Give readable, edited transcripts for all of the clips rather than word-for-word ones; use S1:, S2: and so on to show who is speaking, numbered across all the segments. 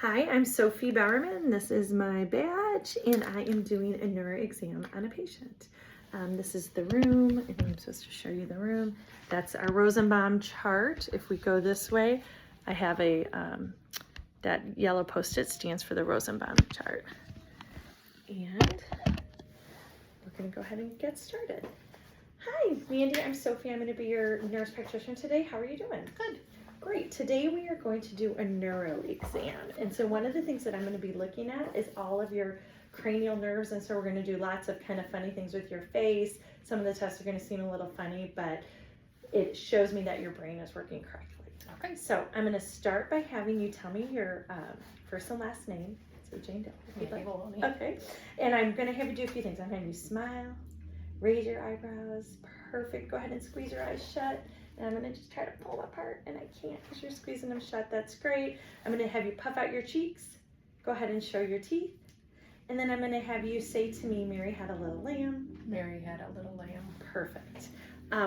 S1: Hi, I'm Sophie Bowerman. This is my badge, and I am doing a neuro exam on a patient. This is the room. I think I'm supposed to show you the room. That's our Rosenbaum chart. If we go this way, I have a that yellow post-it stands for the Rosenbaum chart. And we're going to go ahead and get started. Hi, Mandy. I'm Sophie. I'm going to be your nurse practitioner today. How are you doing? Good. Great. Today we are going to do a neuro exam. And so one of the things that I'm going to be looking at is all of your cranial nerves. And so we're going to do lots of kind of funny things with your face. Some of the tests are going to seem a little funny, but it shows me that your brain is working correctly. Okay. So I'm going to start by having you tell me your first and last name. So Jane Doe, if you'd like. Okay. And I'm going to have you do a few things. I'm going to have you smile, raise your eyebrows. Perfect. Go ahead and squeeze your eyes shut. And I'm going to just try to pull them apart, and I can't because you're squeezing them shut. That's great. I'm going to have you puff out your cheeks. Go ahead and show your teeth. And then I'm going to have you say to me, Mary had a little lamb.
S2: Mary had a little lamb.
S1: Perfect.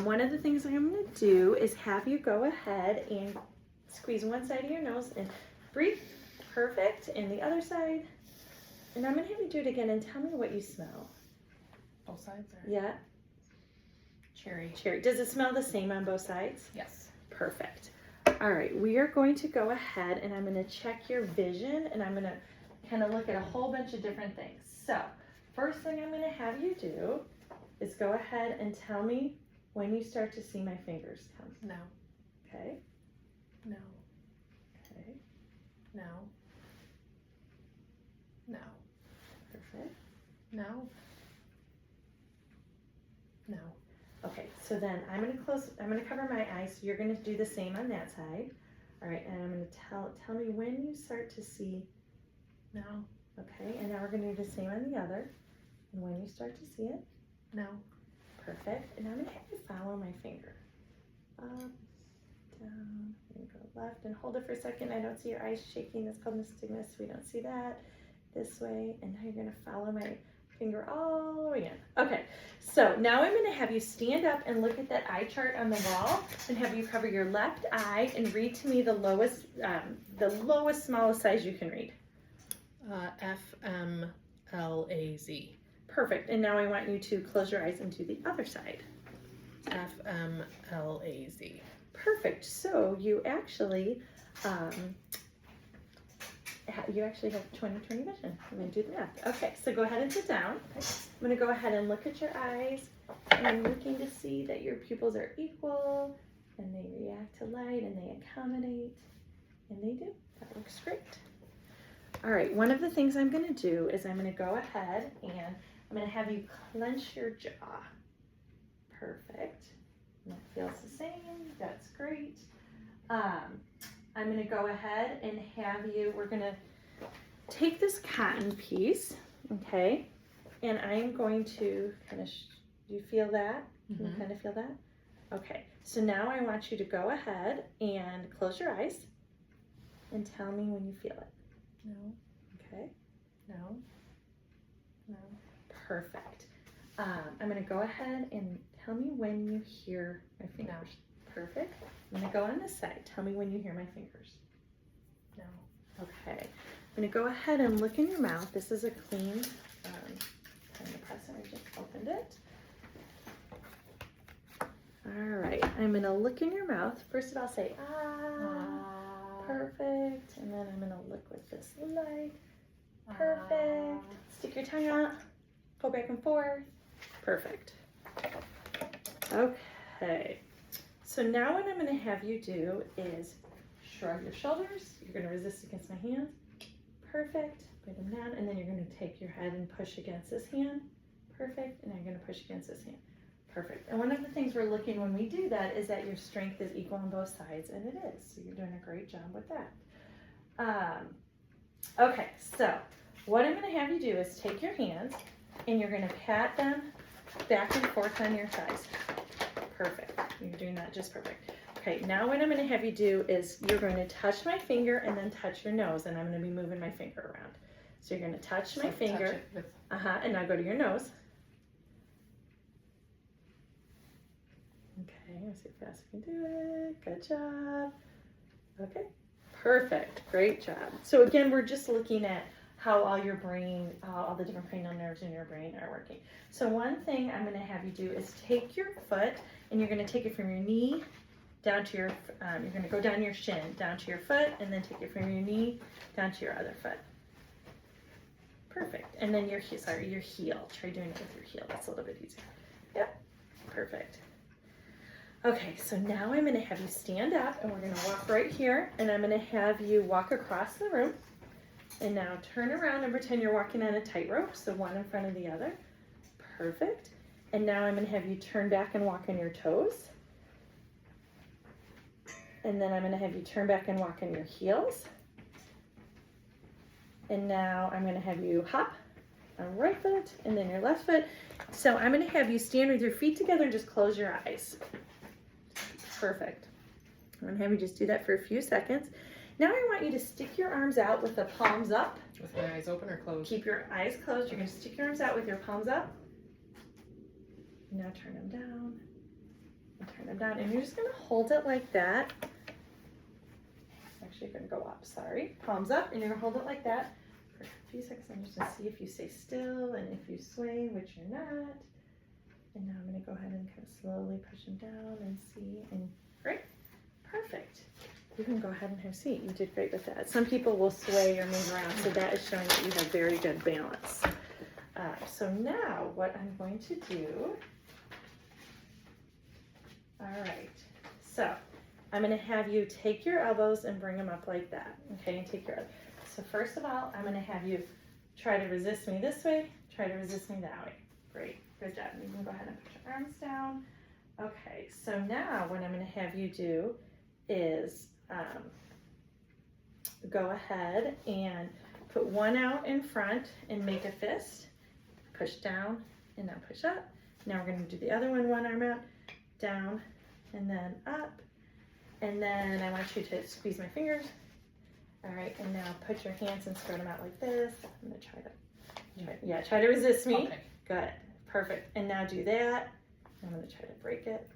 S1: One of the things I'm going to do is have you go ahead and squeeze one side of your nose and breathe. Perfect. And the other side. And I'm going to have you do it again and tell me what you smell.
S2: Both sides? Or?
S1: Yeah.
S2: Cherry.
S1: Cherry. Does it smell the same on both sides?
S2: Yes.
S1: Perfect. All right, we are going to go ahead and I'm going to check your vision, and I'm going to kind of look at a whole bunch of different things. So first thing I'm going to have you do is go ahead and tell me when you start to see my fingers come.
S2: No.
S1: Okay.
S2: No.
S1: Okay.
S2: No. No.
S1: Perfect.
S2: No. No.
S1: Okay, so then I'm going to cover my eyes, so you're going to do the same on that side. All right, and I'm going to tell me when you start to see.
S2: No.
S1: Okay, and now we're going to do the same on the other. And when you start to see it.
S2: No.
S1: Perfect. And I'm going to have you follow my finger. Up, down, and go left, and hold it for a second. I don't see your eyes shaking. That's called nystagmus. We don't see that. This way, and now you're going to follow my finger all the way in. Okay, so now I'm going to have you stand up and look at that eye chart on the wall, and have you cover your left eye and read to me the lowest, smallest size you can read.
S2: FMLAZ.
S1: Perfect. And now I want you to close your eyes and do the other side.
S2: FMLAZ.
S1: Perfect. So you actually have 20/20 vision. I'm going to do the math. Okay, so go ahead and sit down. I'm going to go ahead and look at your eyes, and I'm looking to see that your pupils are equal, and they react to light, and they accommodate, and they do. That looks great. All right, one of the things I'm going to do is I'm going to go ahead and I'm going to have you clench your jaw. Perfect. And that feels the same. That's great. I'm going to go ahead and have you, we're going to take this cotton piece, okay, and I'm going to kind of, do you feel that? Can you kind of feel that? Okay, so now I want you to go ahead and close your eyes and tell me when you feel it.
S2: No.
S1: Okay.
S2: No. No.
S1: Perfect. I'm going to go ahead and tell me when you hear my fingers. No. Perfect. I'm going to go on this side. Tell me when you hear my fingers.
S2: No.
S1: Okay. I'm going to go ahead and look in your mouth. This is a clean kind of press, and I just opened it. All right. I'm going to look in your mouth. First of all, say, ah. Perfect. And then I'm going to look with this light. Perfect. Stick your tongue out. Go back and forth. Perfect. Okay. So now what I'm going to have you do is shrug your shoulders. You're going to resist against my hands. Perfect. Put them down, and then you're going to take your head and push against this hand. Perfect. And then you're going to push against this hand. Perfect. And one of the things we're looking when we do that is that your strength is equal on both sides, and it is. So you're doing a great job with that. Okay, so what I'm going to have you do is take your hands, and you're going to pat them back and forth on your thighs. Perfect. You're doing that just perfect. Okay, now what I'm going to have you do is you're going to touch my finger and then touch your nose, and I'm going to be moving my finger around. So you're going to touch my finger. And now go to your nose. Okay, let's see how fast I can do it. Good job. Okay, perfect. Perfect. Great job. So again, we're just looking at how all your brain, all the different cranial nerves in your brain are working. So one thing I'm going to have you do is take your foot and you're going to take it from your knee down to your, you're going to go down your shin, down to your foot, and then take it from your knee down to your other foot. Perfect. And then your heel. Try doing it with your heel. That's a little bit easier. Yep. Perfect. Okay, so now I'm going to have you stand up and we're going to walk right here, and I'm going to have you walk across the room. And now turn around and pretend you're walking on a tightrope, so one in front of the other. Perfect. And now I'm going to have you turn back and walk on your toes. And then I'm going to have you turn back and walk on your heels. And now I'm going to have you hop on right foot and then your left foot. So I'm going to have you stand with your feet together and just close your eyes. Perfect. I'm going to have you just do that for a few seconds. Now I want you to stick your arms out with the palms up.
S2: With my eyes open or closed?
S1: Keep your eyes closed. You're going to stick your arms out with your palms up. Now turn them down. And turn them down. And you're just going to hold it like that. Actually, you're going to go up. Sorry. Palms up. And you're going to hold it like that for a few seconds. I'm just going to see if you stay still and if you sway, which you're not. And now I'm going to go ahead and kind of slowly push them down and see. And great. Perfect. You can go ahead and have a seat. You did great with that. Some people will sway or move around, so that is showing that you have very good balance. So now what I'm going to do, all right, so I'm going to have you take your elbows and bring them up like that, okay, and take your, so first of all, I'm going to have you try to resist me this way, try to resist me that way. Great, good job. You can go ahead and put your arms down. Okay, so now what I'm going to have you do is go ahead and put one out in front and make a fist. Push down and now push up. Now we're going to do the other one arm out, down, and then up. And then I want you to squeeze my fingers. All right, and now put your hands and spread them out like this. I'm going to try to resist me.
S2: Okay.
S1: Good, perfect. And now do that. I'm going to try to break it.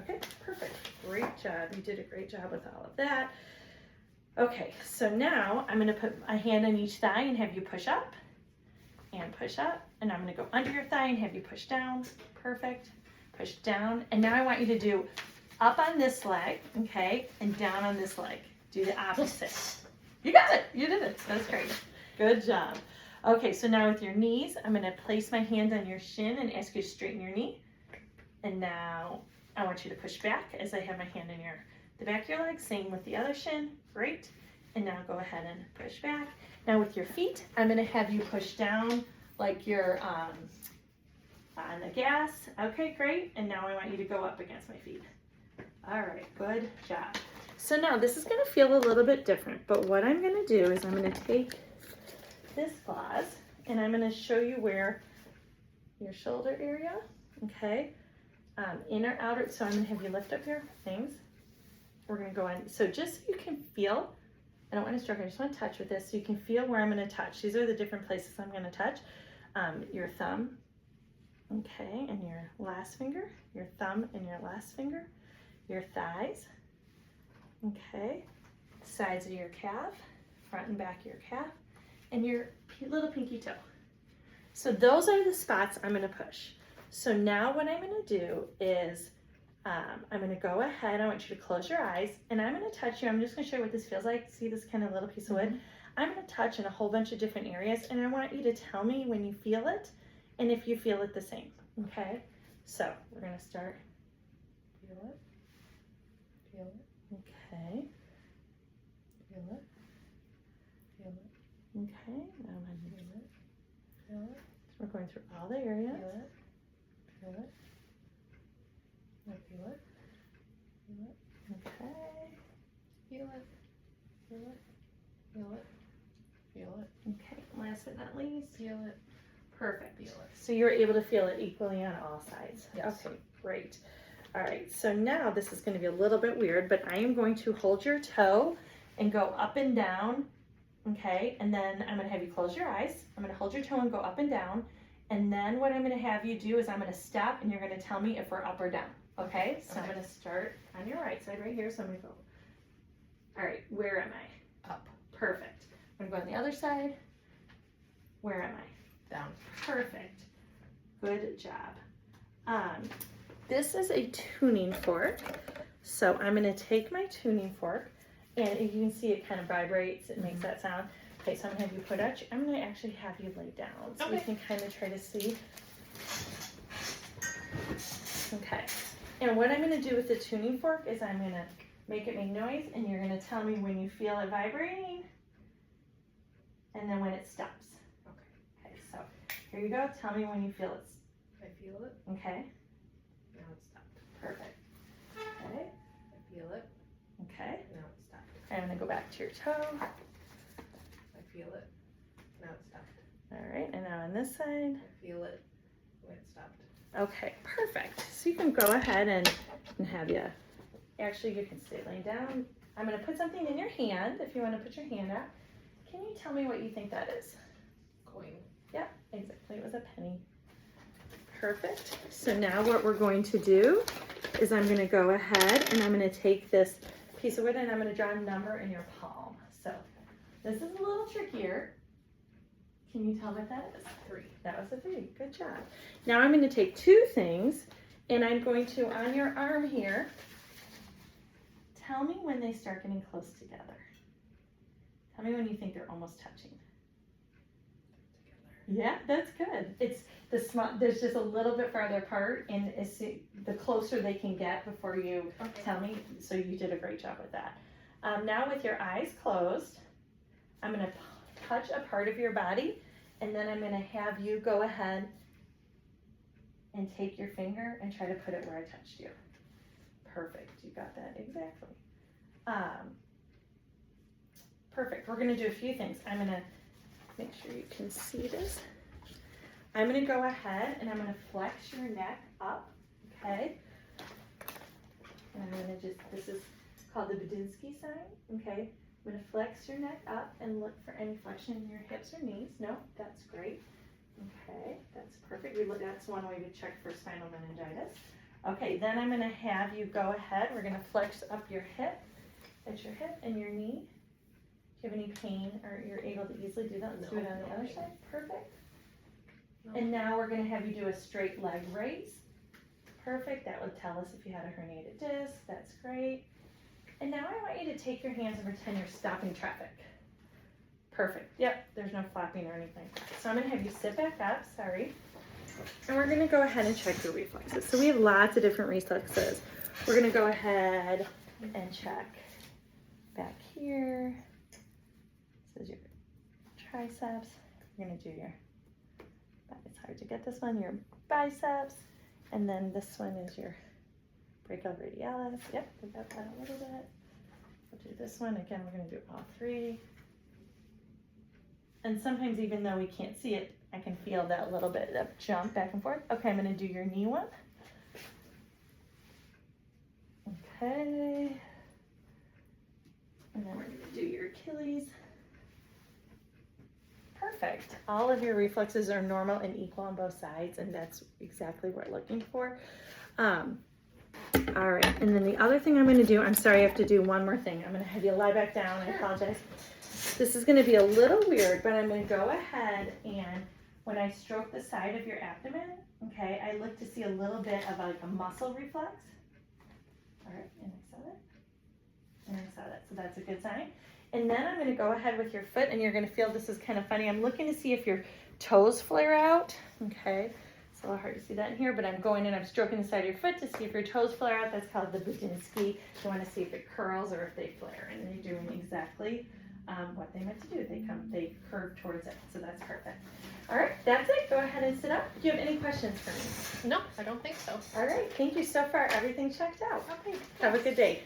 S1: Okay, perfect. Great job. You did a great job with all of that. Okay, so now I'm going to put a hand on each thigh and have you push up and push up. And I'm going to go under your thigh and have you push down. Perfect. Push down. And now I want you to do up on this leg, okay, and down on this leg. Do the opposite. You got it. You did it. That's great. Good job. Okay, so now with your knees, I'm going to place my hand on your shin and ask you to straighten your knee. And now I want you to push back as I have my hand on the back of your leg. Same with the other shin. Great. And now go ahead and push back. Now with your feet, I'm going to have you push down like you're on the gas. Okay, great. And now I want you to go up against my feet. All right, good job. So now this is going to feel a little bit different, but what I'm going to do is I'm going to take this gauze and I'm going to show you where your shoulder area, okay, inner, outer, so I'm going to have you lift up your things. We're going to go on, so just so you can feel, I don't want to stroke, I just want to touch with this so you can feel where I'm going to touch. These are the different places I'm going to touch. Your thumb, okay, and your last finger, your thumb and your last finger, your thighs, okay, sides of your calf, front and back of your calf, and your little pinky toe. So those are the spots I'm going to push. So now what I'm going to do is I'm going to go ahead. I want you to close your eyes and I'm going to touch you. I'm just going to show you what this feels like. See this kind of little piece of wood? I'm going to touch in a whole bunch of different areas and I want you to tell me when you feel it and if you feel it the same. Okay? So we're going to start. Feel it. Feel it. Okay. Feel it. Feel it. Okay. Now I'm going to feel it. Feel it. So we're going through all the areas. Feel it. Feel it. Now feel it. Feel it. Okay. Feel it. Feel it. Feel it. Feel it. Okay. Last but not least. Feel it. Perfect. Feel it. So you're able to feel it equally on all sides.
S2: Yes.
S1: Okay. Great. All right. So now this is going to be a little bit weird, but I am going to hold your toe and go up and down. Okay. And then I'm going to have you close your eyes. I'm going to hold your toe and go up and down. And then what I'm going to have you do is I'm going to stop and you're going to tell me if we're up or down. Okay? So I'm going to start on your right side right here. So I'm going to go. All right. Where am I? go on the other side. Where am I?
S2: Down.
S1: Perfect. Good job. This is a tuning fork. So I'm going to take my tuning fork, and you can see it kind of vibrates. It makes that sound. Okay, so I'm going to have you put out. I'm going to actually have you lay down so we can kind of try to see. Okay. And what I'm going to do with the tuning fork is I'm going to make it make noise, and you're going to tell me when you feel it vibrating, and then when it stops. Okay, so here you go. Tell me when you feel it.
S2: I feel it.
S1: Okay.
S2: Now it's stopped.
S1: Perfect. Okay.
S2: I feel it.
S1: Okay.
S2: Now it's stopped.
S1: I'm going to go back to your toe.
S2: I feel it. Now it's stopped.
S1: All right, and now on this side.
S2: I feel it. When it stopped.
S1: Okay, perfect. So you can go ahead and have you, actually you can stay laying down. I'm going to put something in your hand if you want to put your hand out. Can you tell me what you think that is?
S2: Coin.
S1: Yeah, exactly. It was a penny. Perfect. So now what we're going to do is I'm going to go ahead and I'm going to take this piece of wood and I'm going to draw a number in your palm. So this is a little trickier. Can you tell what that is?
S2: 3.
S1: That was a 3. Good job. Now I'm going to take 2 things and I'm going to, on your arm here, tell me when they start getting close together. Tell me when you think they're almost touching. Yeah, that's good. It's the small, there's just a little bit farther apart, and it's the closer they can get before you tell me. So you did a great job with that. Now with your eyes closed, I'm going to touch a part of your body, and then I'm going to have you go ahead and take your finger and try to put it where I touched you. Perfect. You got that exactly. Perfect. We're going to do a few things. I'm going to make sure you can see this. I'm going to go ahead and I'm going to flex your neck up, okay? And I'm going to just, this is called the Budinsky sign, okay? I'm going to flex your neck up and look for any flexion in your hips or knees. No, that's great. Okay, that's perfect. That's one way to check for spinal meningitis. Okay, then I'm going to have you go ahead. We're going to flex up your hip, at your hip and your knee. Do you have any pain or you're able to easily do that? Let's do it on the other side. Perfect. No. And now we're going to have you do a straight leg raise. Perfect. That would tell us if you had a herniated disc. That's great. And now I want you to take your hands and pretend you're stopping traffic. Perfect. Yep, there's no flapping or anything. So I'm going to have you sit back up. Sorry. And we're going to go ahead and check your reflexes. So we have lots of different reflexes. We're going to go ahead and check back here. This is your triceps. You're going to do your, it's hard to get this one, your biceps. And then this one is your brachioradialis. Yep, we got that a little bit. We'll do this one. Again, we're going to do all 3. And sometimes even though we can't see it, I can feel that little bit of jump back and forth. Okay, I'm going to do your knee one. Okay. And then we're going to do your Achilles. Perfect. All of your reflexes are normal and equal on both sides, and that's exactly what we're looking for. All right, and then the other thing I'm going to do, I'm sorry, I have to do one more thing. I'm going to have you lie back down. I apologize. This is going to be a little weird, but I'm going to go ahead and when I stroke the side of your abdomen, okay, I look to see a little bit of like a muscle reflex. All right, and I saw that. And I saw that, so that's a good sign. And then I'm going to go ahead with your foot, and you're going to feel this is kind of funny. I'm looking to see if your toes flare out. Okay, it's a little hard to see that in here, but I'm going and I'm stroking the side of your foot to see if your toes flare out. That's called the Budinsky. You want to see if it curls or if they flare, and they're doing exactly what they meant to do. They curve towards it, so that's perfect. All right, that's it. Go ahead and sit up. Do you have any questions for me?
S2: No, I don't think so.
S1: All right, thank you. So far, everything checked out.
S2: Okay.
S1: Have a good day.